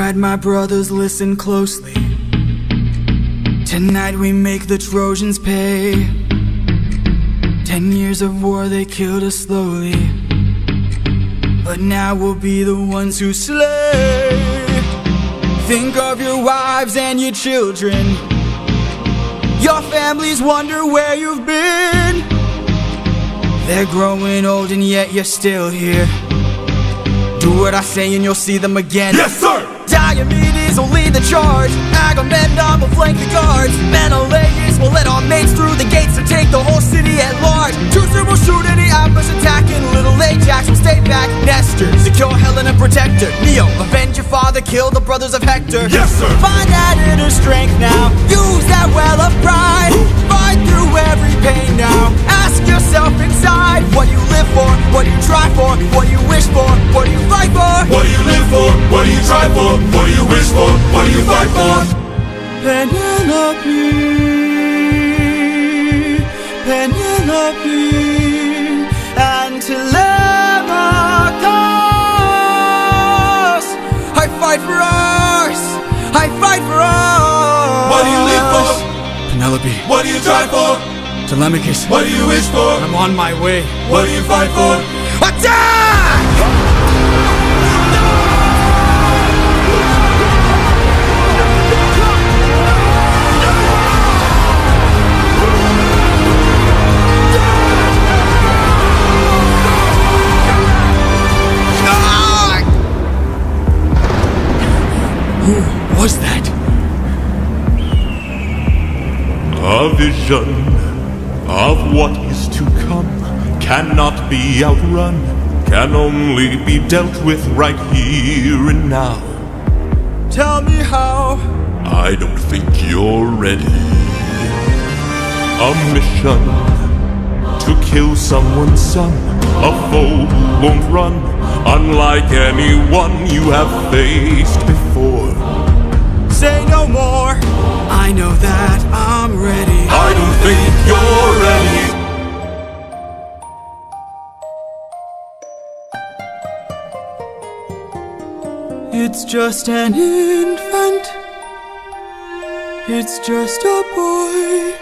Alright, my brothers, listen closely. Tonight we make the Trojans pay. 10 years of war, they killed us slowly, but now we'll be the ones who slay. Think of your wives and your children. Your families wonder where you've been. They're growing old and yet you're still here. Do what I say and you'll see them again. Yes, sir! Diomedes will lead the charge. Agamemnon will flank the guards. Menelaus will let our mates through the gates to take the whole city at large. Teucer will shoot any outpost attacking. Little Ajax will stay back. Nestor, secure Helen and protect her. Neo, avenge your father, kill the brothers of Hector. Yes, sir! Find that inner strength now. Use that well of pride. Fight through every pain now. Ask yourself inside, what do you live for? What do you try for? What do you wish for? What do you fight for? What do you live for? What do you try for? What do you wish for? What do you fight for? Penelope, Penelope, and Telemachus. I fight for us. I fight for us. What do you live for? Penelope. What do you try for? Telemachus. What do you wish for? I'm on my way. What do you fight for? Attack! Who was that? A vision of what is to come cannot be outrun, can only be dealt with right here and now. Tell me how. I don't think you're ready. A mission to kill someone's son, a foe who won't run, unlike anyone you have faced before. Say no more. I know that I'm ready. I don't think you're ready. It's just an infant. It's just a boy.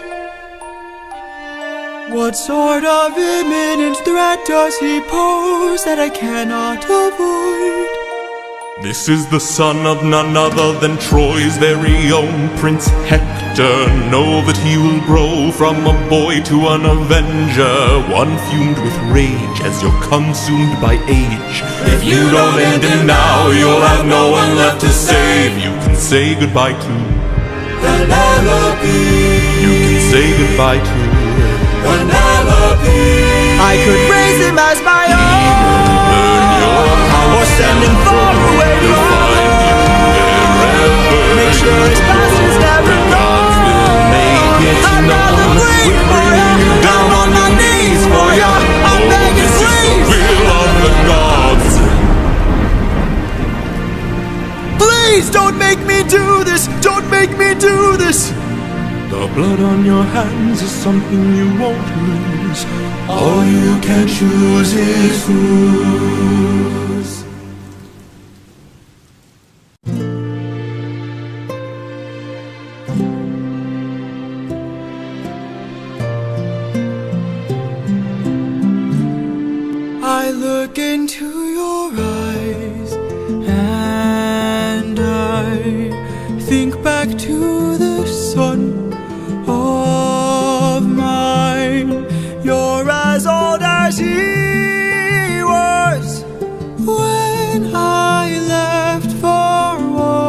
What sort of imminent threat does he pose that I cannot avoid? This is the son of none other than Troy's very own Prince Hector. Know that he will grow from a boy to an avenger, one fumed with rage as you're consumed by age. If you don't end him now, you'll have no one left to save. You can say goodbye to Penelope. You can say goodbye to Penelope. I could raise him as my own, or send him far away from home. Make sure his past is never known. I'd rather bleed for ya, down on my knees for ya. I'm begging, please. Will of the gods. Please don't make me do this. Don't make me do this. The blood on your hands is something you won't lose. All you can choose is whose. I look into your eyes and I think back to the sun of mine. You're as old as he was when I left for war.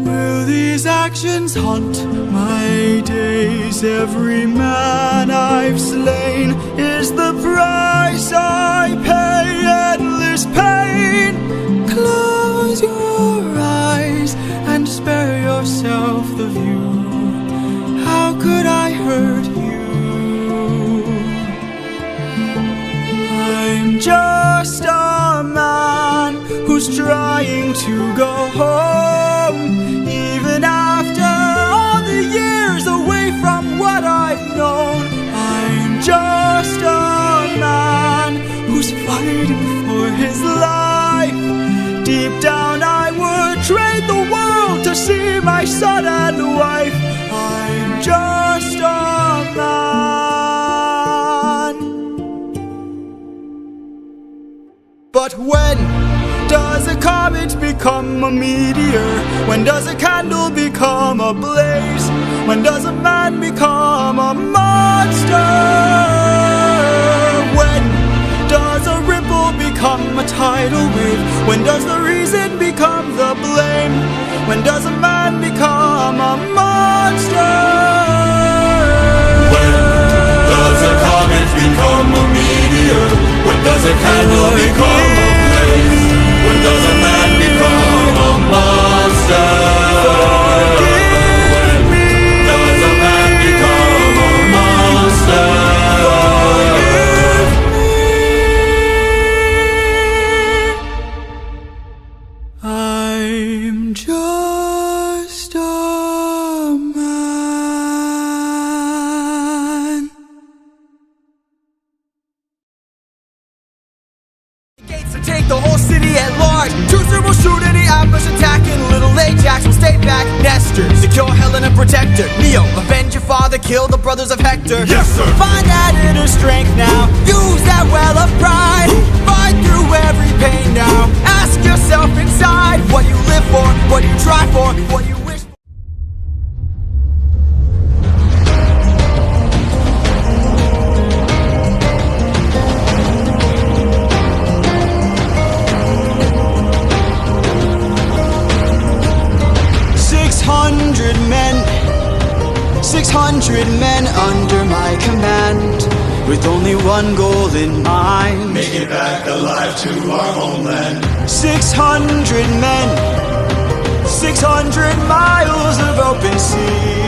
Will these actions haunt my days? Every man I've slain is the price I pay. Endless pain. Close your eyes and spare yourself the view. How could I hurt you? I'm just a man who's trying to go home. Even after all the years away from what I've known, I'm just a man who's fighting for his life. become a meteor? When does a candle become a blaze? When does a man become a monster? When does a ripple become a tidal wave? When does the reason become the blame? When does a man become a monster? When does a comet become a meteor? When does a candle become a blaze? When does a man become a monster? When does a man become a monster? I'm just a man. Gates to take the whole city at large. Teucer will shoot any ambush attacking. Little Ajax will stay back. Nestor, secure Helen and protector. Neo, avenge your father, kill the brothers of Hector. Yes, sir. Find that inner strength now. Use that well of pride. Fight through every pain now. Ask yourself inside what you live for, what you try for, what you wish for. 600 men under my command, with only one goal in mind: make it back alive to our homeland. 600 men, 600 miles of open sea.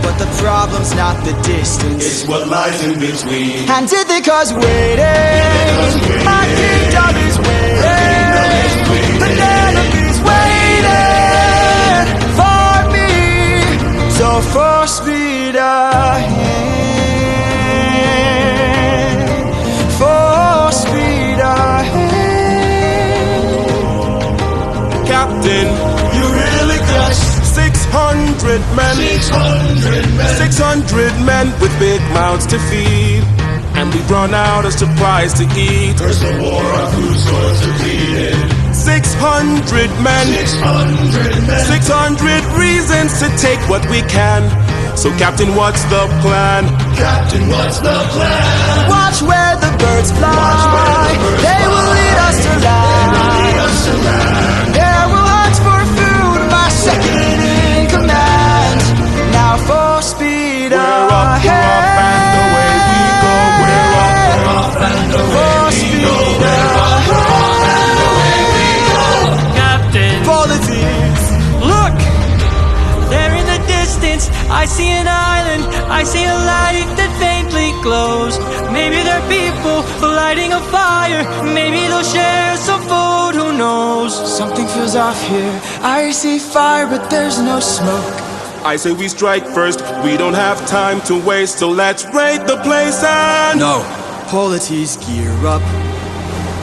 But the problem's not the distance, It's what lies in between. and Ithaca's waiting. My kingdom is waiting. Penelope's waiting for me. So full speed ahead, full speed ahead. Captain, Eurylochus, 600 men, 600 men. 600 men with big mouths to feed, and we've run out of supplies to eat. First the war, our food stores depleted. 600 men, 600 men. 600 reasons to take what we can. So Captain, what's the plan? Captain, what's the plan? Watch where the birds fly. Watch where the birds They will fly. lead us to land. Lead us to land. There will hunt for food, my second in command. Now full speed We're ahead. off and away we go. We're off. Off and away Full we speed go. We're off and away we go. Captain, Politics. look! There in the distance, I see an island. I see a light that faintly glows. Maybe they're people lighting a fire. Maybe they'll share some food, who knows? Something feels off here. I see fire, but there's no smoke. I say we strike first. We don't have time to waste, so let's raid the place and... No. Polities, gear up.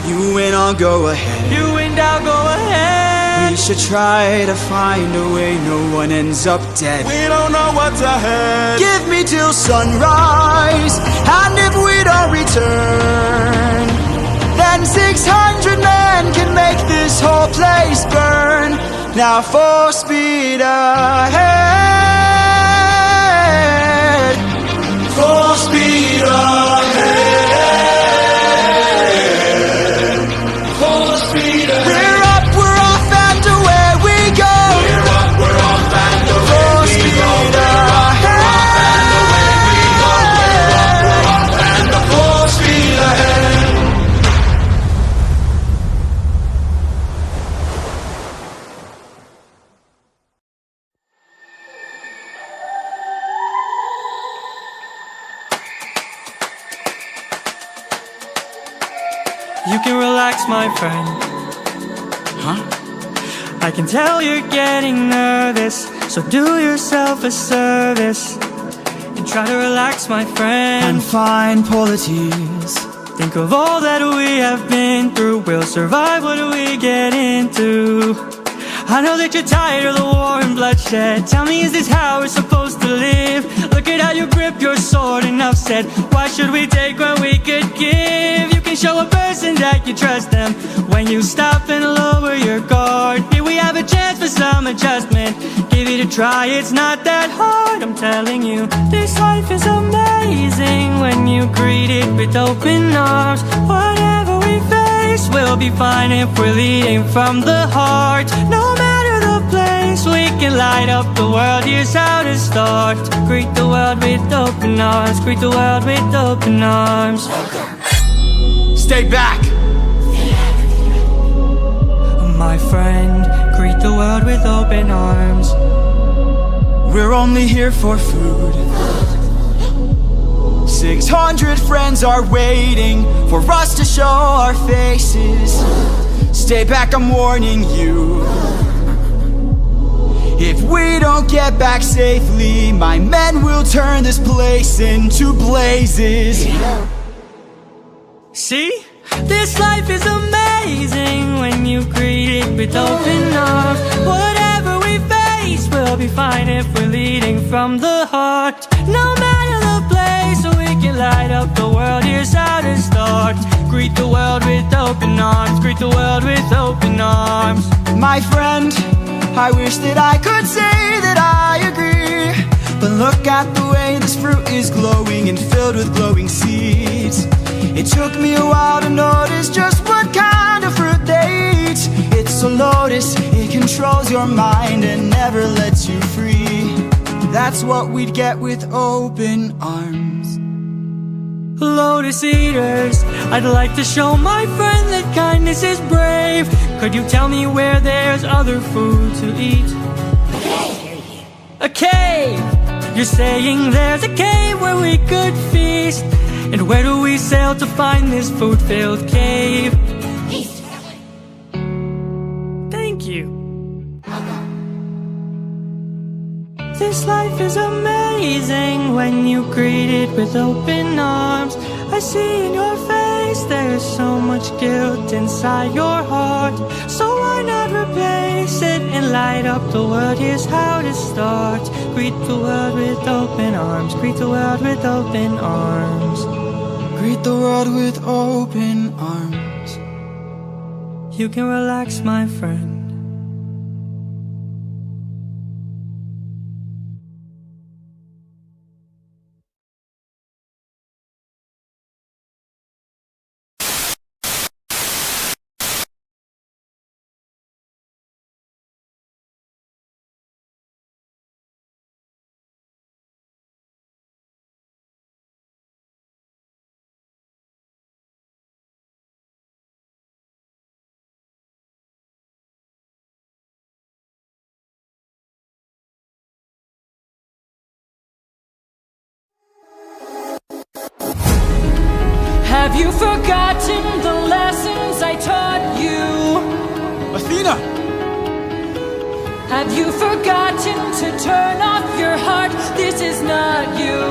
You win, I'll go ahead. You and I'll go ahead. We should try to find a way no one ends up dead. We don't know what's ahead. Give me till sunrise, and if we don't return, then 600 men can make this whole place burn. Now full speed ahead, full speed ahead, Full speed ahead. we're up, we're off, and away we go. We're up, we're off and away Full we speed go. ahead, And the full speed ahead. You can relax, my friend. Huh? I can tell you're getting nervous, so do yourself a service and try to relax, my friend. And find polities. Think of all that we have been through. We'll survive what we get into. I know that you're tired of the war and bloodshed. Tell me, is this how we're supposed to live? Look at how you grip your sword, enough said. Why should we take when we could give? You can show a person that you trust them when you stop and lower your guard. Here we have a chance for some adjustment. Give it a try, it's not that hard. I'm telling you, this life is amazing when you greet it with open arms. Whatever we face, we'll be fine if we're leading from the heart. No matter the place, we can light up the world. Here's how to start. Greet the world with open arms. Greet the world with open arms. Stay back! My friend, greet the world with open arms. We're only here for food. 600 friends are waiting for us to show our faces. Stay back, I'm warning you. If we don't get back safely, my men will turn this place into blazes. See? This life is amazing when you greet it with open arms. Whatever we face, we'll be fine if we're leading from the heart. No matter the place, so we can light up the world. Here's how to start. Greet the world with open arms. Greet the world with open arms. My friend, I wish that I could say that I agree, but look at the way this fruit is glowing and filled with glowing seeds. It took me a while to notice just what kind of fruit they eat. It's a lotus, it controls your mind and never lets you free. That's what we'd get with open arms. Lotus eaters, I'd like to show my friend that kindness is brave. Could you tell me where there's other food to eat? A cave! You're saying there's a cave where we could feast. And where do we sail to find this food-filled cave? Thank you. This life is amazing when you greet it with open arms. I see in your face there's so much guilt inside your heart. So why not replace it and light up the world? Here's how to start. Greet the world with open arms. Greet the world with open arms. Greet the world with open arms. You can relax, my friend. Have you forgotten the lessons I taught you? Athena! Have you forgotten to turn off your heart? This is not you.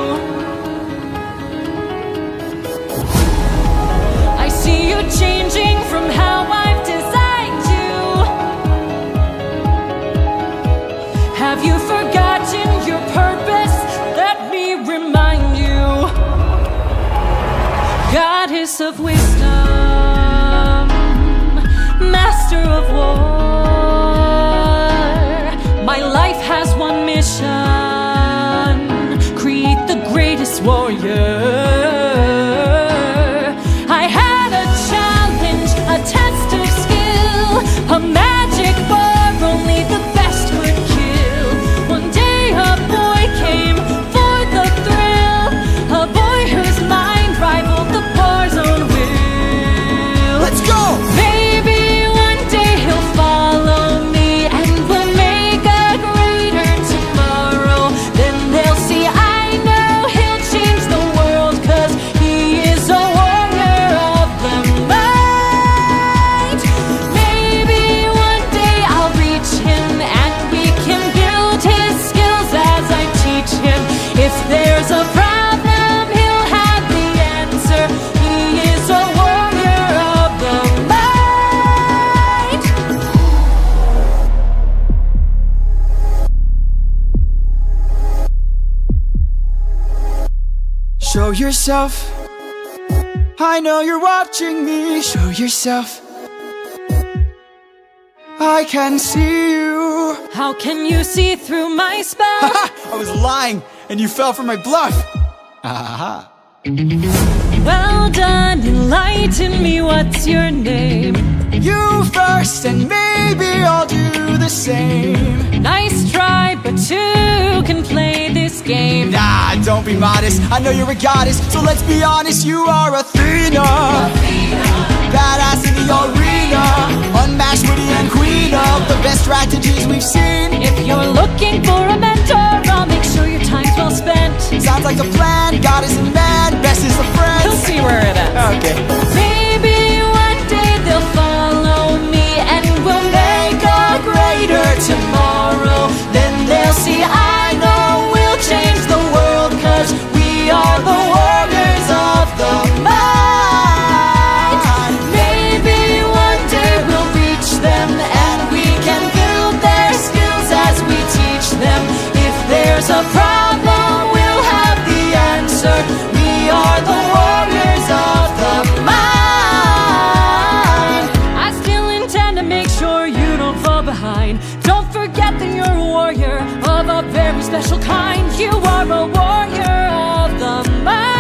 I see you changing from how I've designed you. Have you forgotten your purpose? Let me remind you. Goddess of wisdom, master of war, my life has one mission: create the greatest warrior. I had a challenge, a test of skill, a magic bar only the best would kill. One day a boy came for the thrill, a boy whose mind rivaled the bar's own will. Let's go! Maybe one day he'll follow me and we'll make a greater tomorrow. Then they'll see I know he'll change the world Show yourself. I know you're watching me. Show yourself. I can see you. How can you see through my spell? I was lying, and you fell for my bluff. Aha. Well done, enlighten me, what's your name? You first, and maybe I'll do the same. Nice try, but two can play this game. Nah, don't be modest, I know you're a goddess, so let's be honest, you are Athena. Badass in the arena, unmatched, witty and queen of the best strategies we've seen. If you're looking for a mentor, I'll make sure your time's well spent. Sounds like a plan, goddess and man, best is the friends. You'll see where it ends. Okay. Maybe one day they'll follow me, and we'll make a greater tomorrow. Then they'll see I know we'll change the world, 'cause we are the warriors of the mind. Maybe one day we'll reach them, and we can build their skills as we teach them. If there's a problem, we'll have the answer. We are the warriors of the mind. I still intend to make sure you don't fall behind. Don't forget that you're a warrior of a very special kind. You are a warrior of the mind.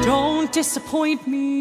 Don't disappoint me.